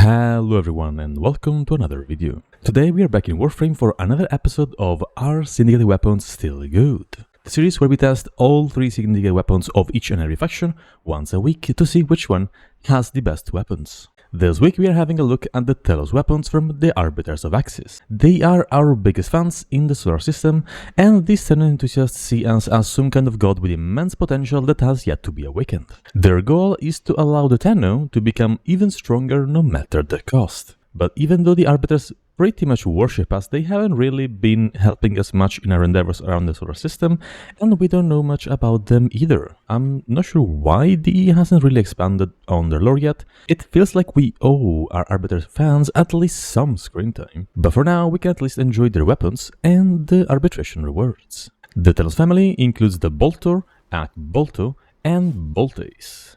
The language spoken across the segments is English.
Hello everyone and welcome to another video. Today we are back in Warframe for another episode of Are Syndicate Weapons Still Good? The series where we test all 3 Syndicate weapons of each and every faction once a week to see which one has the best weapons. This week we are having a look at the Telos weapons from the Arbiters of Hexis. They are our biggest fans in the solar system, and these Tenno enthusiasts see us as some kind of god with immense potential that has yet to be awakened. Their goal is to allow the Tenno to become even stronger no matter the cost. But even though the Arbiters pretty much worship us, they haven't really been helping us much in our endeavors around the solar system, and we don't know much about them either. I'm not sure why DE hasn't really expanded on their lore yet. It feels like we owe our Arbiters fans at least some screen time. But for now, we can at least enjoy their weapons and the arbitration rewards. The Telos family includes the Boltor, Akbolto, and Boltace.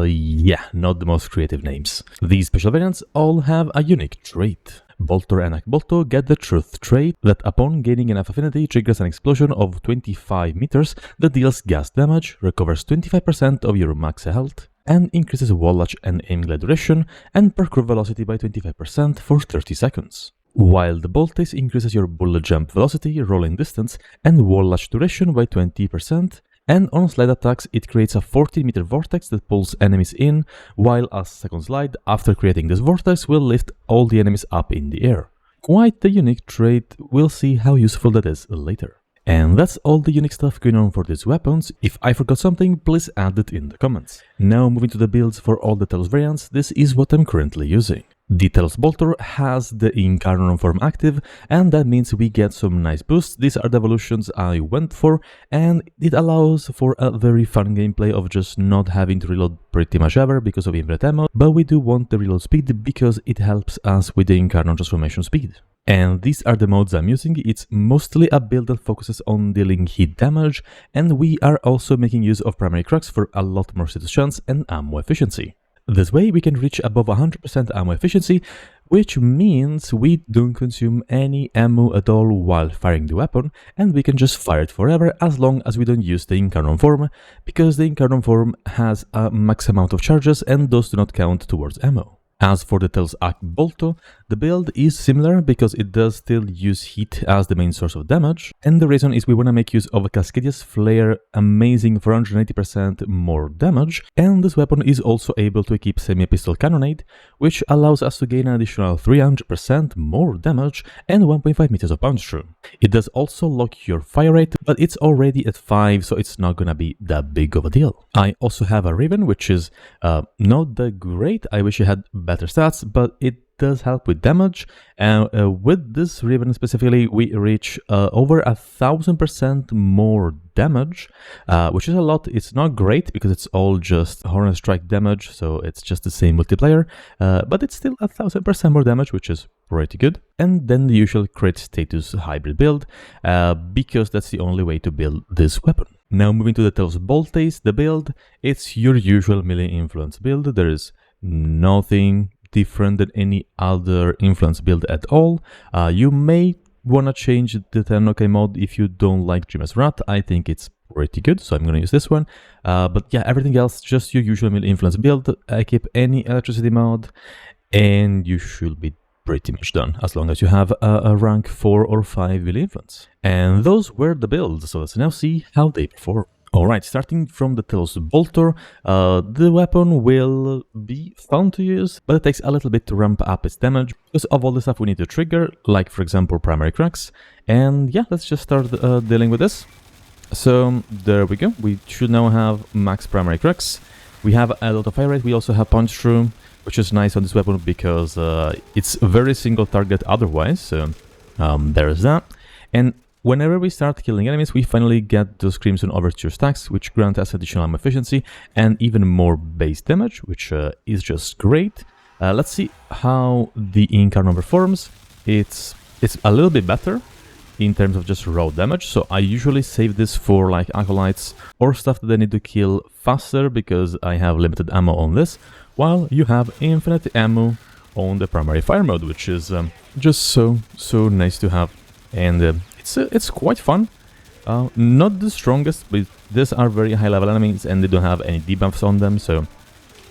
Yeah, not the most creative names. These special variants all have a unique trait. Boltor and Akbolto get the Truth trait that upon gaining enough affinity triggers an explosion of 25 meters that deals gas damage, recovers 25% of your max health, and increases wall latch and aim glide duration and percurve velocity by 25% for 30 seconds. While the Boltace increases your bullet jump velocity, rolling distance, and wall latch duration by 20%, and on slide attacks it creates a 40-meter vortex that pulls enemies in, while a second slide after creating this vortex will lift all the enemies up in the air. Quite the unique trait, we'll see how useful that is later. And that's all the unique stuff going on for these weapons. If I forgot something, please add it in the comments. Now moving to the builds for all the Telos variants, this is what I'm currently using. The Telos Boltor has the Incarnate form active, and that means we get some nice boosts. These are the evolutions I went for, and it allows for a very fun gameplay of just not having to reload pretty much ever because of infinite ammo, but we do want the reload speed because it helps us with the Incarnate transformation speed. And these are the modes I'm using. It's mostly a build that focuses on dealing hit damage, and we are also making use of primary crux for a lot more status chance and ammo efficiency. This way we can reach above 100% ammo efficiency, which means we don't consume any ammo at all while firing the weapon, and we can just fire it forever as long as we don't use the Incarnate form, because the Incarnate form has a max amount of charges and those do not count towards ammo. As for the Telos Akbolto, the build is similar because it does still use heat as the main source of damage, and the reason is we want to make use of a Cascadia's Flare, amazing 480% more damage, and this weapon is also able to equip Semi-Pistol Cannonade, which allows us to gain an additional 300% more damage and 1.5 meters of punch through. It does also lock your fire rate, but it's already at 5, so it's not gonna be that big of a deal. I also have a Raven, which is not that great. I wish it had better stats, but it does help with damage, and with this Raven specifically we reach over 1000% more damage, which is a lot. It's not great because it's all just Hornet Strike damage, so it's just the same multiplier, but it's still 1000% more damage, which is pretty good. And then the usual crit status hybrid build, because that's the only way to build this weapon. Now moving to the Telos Boltace, the build, it's your usual melee influence build. There is nothing different than any other influence build at all. You may want to change the Tenno mode if you don't like Dreamer's Wrath. I think it's pretty good, so I'm going to use this one. But yeah, everything else, just your usual melee influence build. Keep any electricity mode, and you should be pretty much done, as long as you have a rank 4 or 5 melee influence. And those were the builds, so let's now see how they perform. Alright, starting from the Telos Boltor, the weapon will be fun to use, but it takes a little bit to ramp up its damage because of all the stuff we need to trigger, like for example primary crux. And yeah, let's just start dealing with this. So there we go, we should now have max primary crux. We have a lot of fire rate, we also have punch through, which is nice on this weapon because it's a very single target otherwise, so there's that. And whenever we start killing enemies, we finally get those Crimson Overture stacks, which grant us additional ammo efficiency and even more base damage, which is just great. Let's see how the Incarnate performs. It's a little bit better in terms of just raw damage, so I usually save this for like acolytes or stuff that I need to kill faster because I have limited ammo on this, while you have infinite ammo on the primary fire mode, which is just so nice to have. And it's quite fun. Not the strongest, but these are very high level enemies and they don't have any debuffs on them, so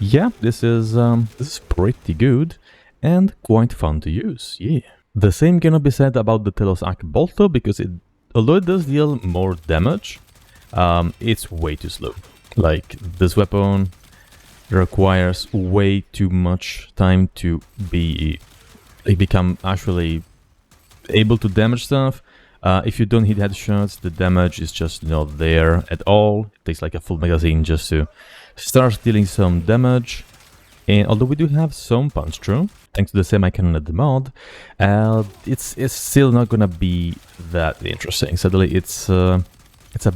yeah, this is pretty good. and quite fun to use, yeah. The same cannot be said about the Telos Akbolto, because although it does deal more damage, it's way too slow. Like, this weapon requires way too much time to become actually able to damage stuff. If you don't hit headshots, the damage is just not there at all. It takes like a full magazine just to start dealing some damage. And although we do have some punch through, thanks to the semi-cannon at the mod, it's still not gonna be that interesting. Sadly, it's a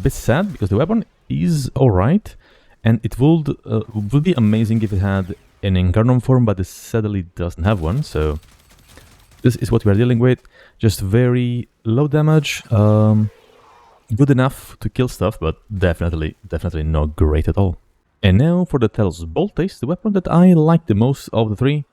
bit sad because the weapon is alright, and it would be amazing if it had an Incarnum form, but it sadly doesn't have one. So this is what we are dealing with. Just very low damage, good enough to kill stuff, but definitely not great at all. And now for the Telos Boltace, the weapon that I like the most of the three,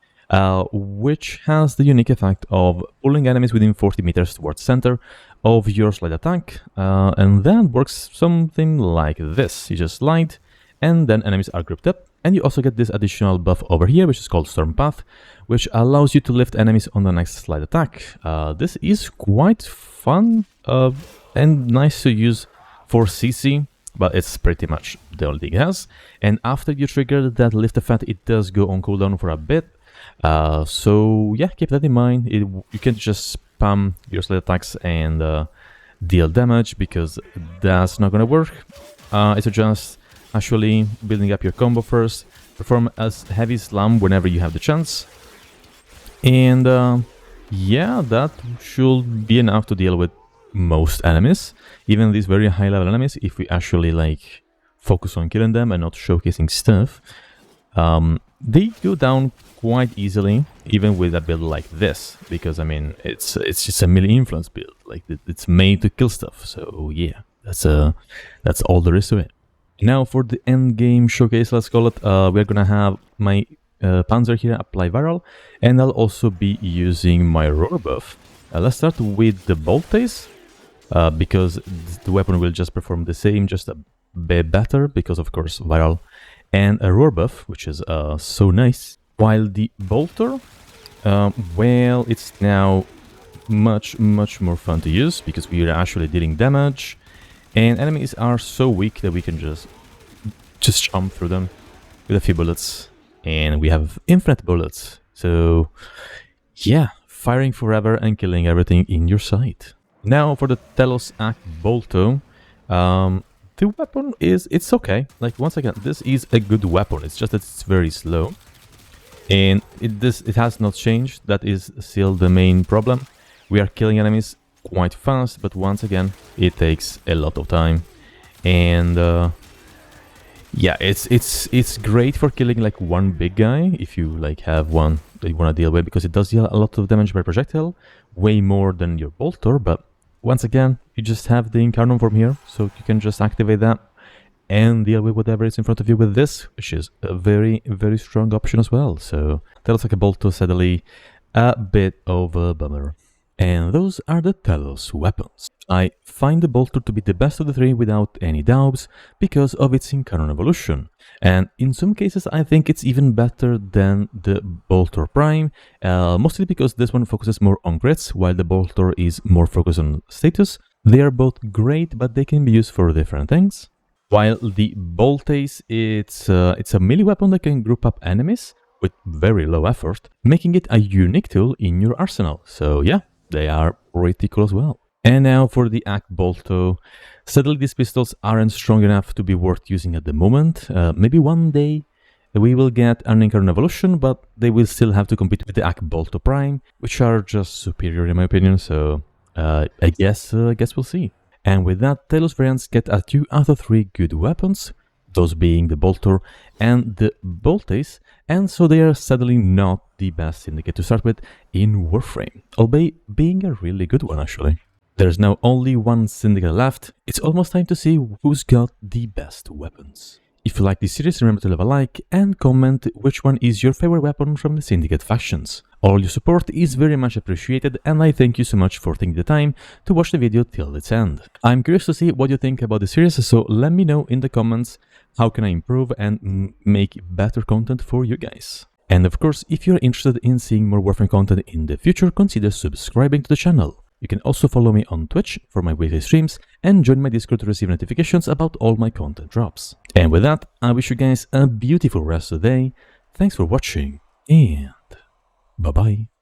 which has the unique effect of pulling enemies within 40 meters towards the center of your slide attack, and that works something like this. You just slide, and then enemies are grouped up, and you also get this additional buff over here, which is called Storm Path, which allows you to lift enemies on the next slide attack. This is quite fun and nice to use for CC, but it's pretty much the only thing it has. And after you trigger that lift effect, it does go on cooldown for a bit. So yeah, keep that in mind. You can just spam your slide attacks and deal damage, because that's not gonna work. It's just actually building up your combo first, perform a heavy slam whenever you have the chance, and yeah, that should be enough to deal with most enemies, even these very high level enemies, if we actually like focus on killing them and not showcasing stuff. They go down quite easily, even with a build like this, because I mean it's just a melee influence build, like it's made to kill stuff. So yeah, that's all there is to it. Now for the end game showcase, let's call it, we're gonna have my Panzer here apply viral, and I'll also be using my roar buff. Let's start with the Boltace, because the weapon will just perform the same, just a bit better, because of course viral and a roar buff, which is so nice. While the Boltor, well, it's now much more fun to use, because we are actually dealing damage, and enemies are so weak that we can just jump through them with a few bullets, and we have infinite bullets. So yeah, firing forever and killing everything in your sight. Now for the Telos Akbolto, the weapon it's okay. Like, once again, this is a good weapon. It's just that it's very slow, and it has not changed. That is still the main problem. We are killing enemies quite fast, but once again, it takes a lot of time, and yeah, it's great for killing like one big guy if you like have one that you want to deal with, because it does deal a lot of damage per projectile, way more than your Boltor. But once again, you just have the Incarnum form here, so you can just activate that and deal with whatever is in front of you with this, which is a very strong option as well. So Telos Akbolto, sadly, a bit of a bummer. And those are the Telos weapons. I find the Boltor to be the best of the three without any doubts, because of its Incarnum evolution. And in some cases I think it's even better than the Boltor Prime, mostly because this one focuses more on crits, while the Boltor is more focused on status. They are both great, but they can be used for different things. While the Boltace, it's a melee weapon that can group up enemies with very low effort, making it a unique tool in your arsenal. So yeah, they are pretty cool as well. And now for the Akbolto. Sadly, these pistols aren't strong enough to be worth using at the moment. Maybe one day we will get an Incarnum evolution, but they will still have to compete with the Akbolto Prime, which are just superior in my opinion. So I guess we'll see. And with that, Telos variants get a 2 out of 3 good weapons, those being the Boltor and the Boltace, and so they are sadly not the best Syndicate to start with in Warframe, albeit being a really good one actually. There's now only one Syndicate left. It's almost time to see who's got the best weapons. If you like this series, remember to leave a like and comment which one is your favorite weapon from the Syndicate factions. All your support is very much appreciated, and I thank you so much for taking the time to watch the video till its end. I'm curious to see what you think about the series, so let me know in the comments how can I improve and make better content for you guys. And of course, if you're interested in seeing more Warframe content in the future, consider subscribing to the channel. You can also follow me on Twitch for my weekly streams and join my Discord to receive notifications about all my content drops. And with that, I wish you guys a beautiful rest of the day. Thanks for watching, and bye-bye.